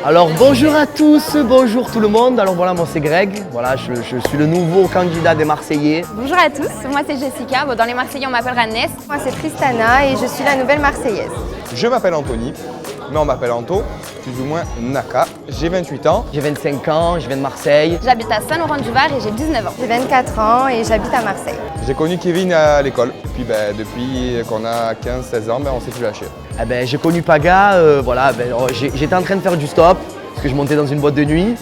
Alors bonjour à tous, bonjour tout le monde. Alors voilà, moi c'est Greg, voilà, je suis le nouveau candidat des Marseillais. Bonjour à tous, moi c'est Jessica, bon, dans les Marseillais on m'appellera Ness. Moi c'est Tristana et je suis la nouvelle Marseillaise. Je m'appelle Anthony, mais on m'appelle Anto, plus ou moins Naka. J'ai 28 ans. J'ai 25 ans, je viens de Marseille. J'habite à Saint-Laurent-du-Var et j'ai 19 ans. J'ai 24 ans et j'habite à Marseille. J'ai connu Kevin à l'école. Puis depuis qu'on a 15-16 ans, on s'est plus lâché. J'ai connu Paga, voilà, j'étais en train de faire du stop, parce que je montais dans une boîte de nuit.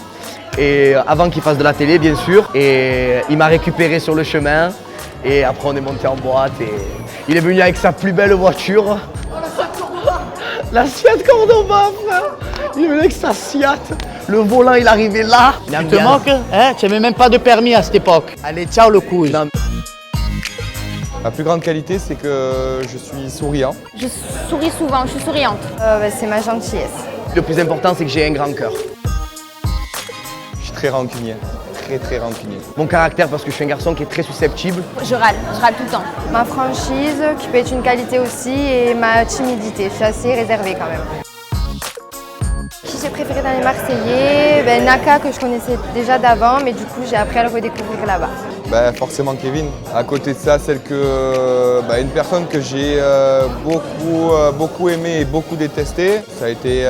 Et avant qu'il fasse de la télé, bien sûr. Et il m'a récupéré sur le chemin. Et après on est monté en boîte et il est venu avec sa plus belle voiture. La Seat Cordoba, frère. Il est venu avec sa Seat. Le volant, il arrivait là. Tu te moques, hein? Tu n'avais même pas de permis à cette époque. Allez, ciao le couille. Ma plus grande qualité, c'est que je suis souriant. Je souris souvent, je suis souriante. C'est ma gentillesse. Le plus important, c'est que j'ai un grand cœur. Je suis très rancunier, très rancunier. Mon caractère, parce que je suis un garçon qui est très susceptible. Je râle tout le temps. Ma franchise, qui peut être une qualité aussi, et ma timidité. Je suis assez réservée quand même. Qui j'ai préféré dans les Marseillais? Naka, que je connaissais déjà d'avant, mais du coup j'ai appris à le redécouvrir là-bas. Forcément Kevin. À côté de ça, une personne que j'ai beaucoup aimé et beaucoup détesté, ça a été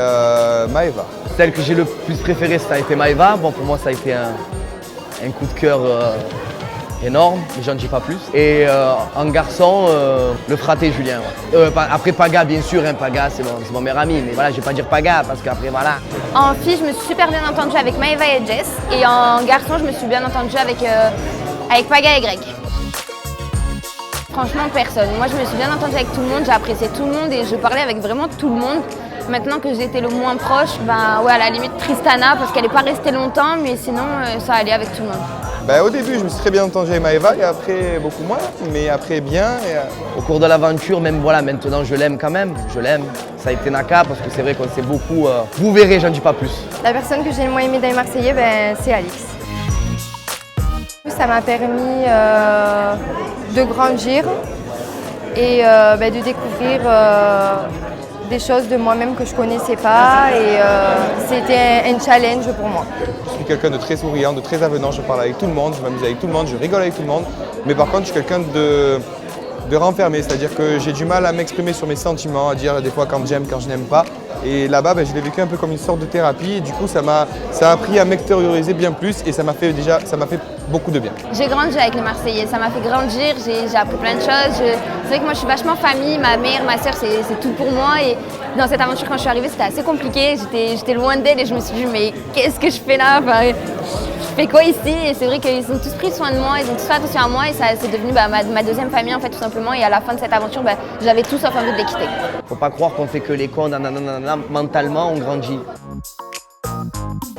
Maeva. Celle que j'ai le plus préférée, ça a été Maeva. Bon, pour moi, ça a été un coup de cœur énorme, mais j'en dis pas plus. Et en garçon, le fraté Julien. Ouais. Après Paga, bien sûr, hein, Paga, c'est mon meilleur ami. Mais voilà, je vais pas dire Paga, parce qu'après, voilà. En fille, je me suis super bien entendue avec Maeva et Jess. Et en garçon, je me suis bien entendue avec Paga et Greg. Franchement, personne. Moi, je me suis bien entendue avec tout le monde, j'ai apprécié tout le monde et je parlais avec vraiment tout le monde. Maintenant que j'étais le moins proche, ouais, à la limite Tristana, parce qu'elle n'est pas restée longtemps, mais sinon, ça allait avec tout le monde. Au début, je me suis très bien entendu avec Maeva et après, beaucoup moins, mais après bien. Au cours de l'aventure, même voilà, maintenant, je l'aime quand même. Je l'aime. Ça a été Naka, parce que c'est vrai qu'on s'est beaucoup... Vous verrez, j'en dis pas plus. La personne que j'ai le moins aimée dans les Marseillais, c'est Alix. Ça m'a permis de grandir et de découvrir des choses de moi-même que je ne connaissais pas et c'était un challenge pour moi. Je suis quelqu'un de très souriant, de très avenant, je parle avec tout le monde, je m'amuse avec tout le monde, je rigole avec tout le monde. Mais par contre, je suis quelqu'un de renfermé, c'est-à-dire que j'ai du mal à m'exprimer sur mes sentiments, à dire des fois quand j'aime, quand je n'aime pas. Et là-bas, je l'ai vécu un peu comme une sorte de thérapie et du coup, ça m'a appris à m'extérioriser bien plus et ça m'a fait beaucoup de bien. J'ai grandi avec les Marseillais, ça m'a fait grandir, j'ai appris plein de choses. C'est vrai que moi je suis vachement famille, ma mère, ma soeur, c'est tout pour moi. Et dans cette aventure, quand je suis arrivée, c'était assez compliqué. J'étais loin d'elle et je me suis dit, mais qu'est-ce que je fais là? Je fais quoi ici? Et c'est vrai qu'ils ont tous pris soin de moi, ils ont tous fait attention à moi et ça c'est devenu ma deuxième famille en fait tout simplement. Et à la fin de cette aventure, j'avais tout sauf envie de les quitter. Faut pas croire qu'on fait que les cons, mentalement on grandit.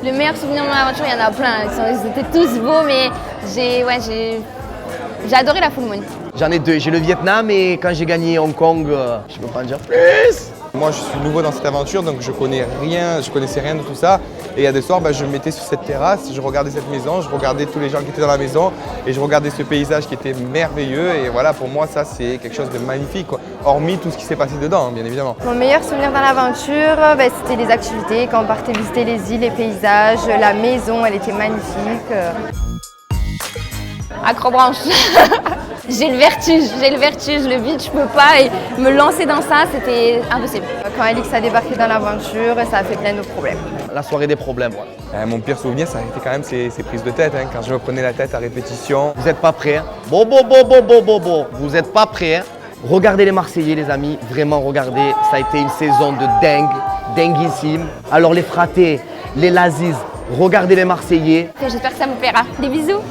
Le meilleur souvenir de mon aventure, il y en a plein, ils étaient tous beaux, mais j'ai adoré la full moon. J'en ai deux, j'ai le Vietnam et quand j'ai gagné Hong Kong, je peux pas en dire plus. Moi je suis nouveau dans cette aventure donc je connaissais rien de tout ça. Et il y a des soirs, je me mettais sur cette terrasse, je regardais cette maison, je regardais tous les gens qui étaient dans la maison et je regardais ce paysage qui était merveilleux. Et voilà, pour moi ça c'est quelque chose de magnifique, quoi. Hormis tout ce qui s'est passé dedans, bien évidemment. Mon meilleur souvenir dans l'aventure, c'était les activités, quand on partait visiter les îles, les paysages, la maison, elle était magnifique. Acrobranche. J'ai le vertige, le vide, je peux pas et me lancer dans ça, c'était impossible. Quand Alix a débarqué dans l'aventure, ça a fait plein de problèmes. La soirée des problèmes, ouais. Mon pire souvenir, ça a été quand même ces prises de tête, hein, quand je me prenais la tête à répétition. Vous n'êtes pas prêts, hein? Bon. Vous n'êtes pas prêts, hein? Regardez les Marseillais, les amis. Vraiment, regardez. Ça a été une saison de dinguissime. Alors les fratés, les Lazis, regardez les Marseillais. J'espère que ça vous plaira. Des bisous.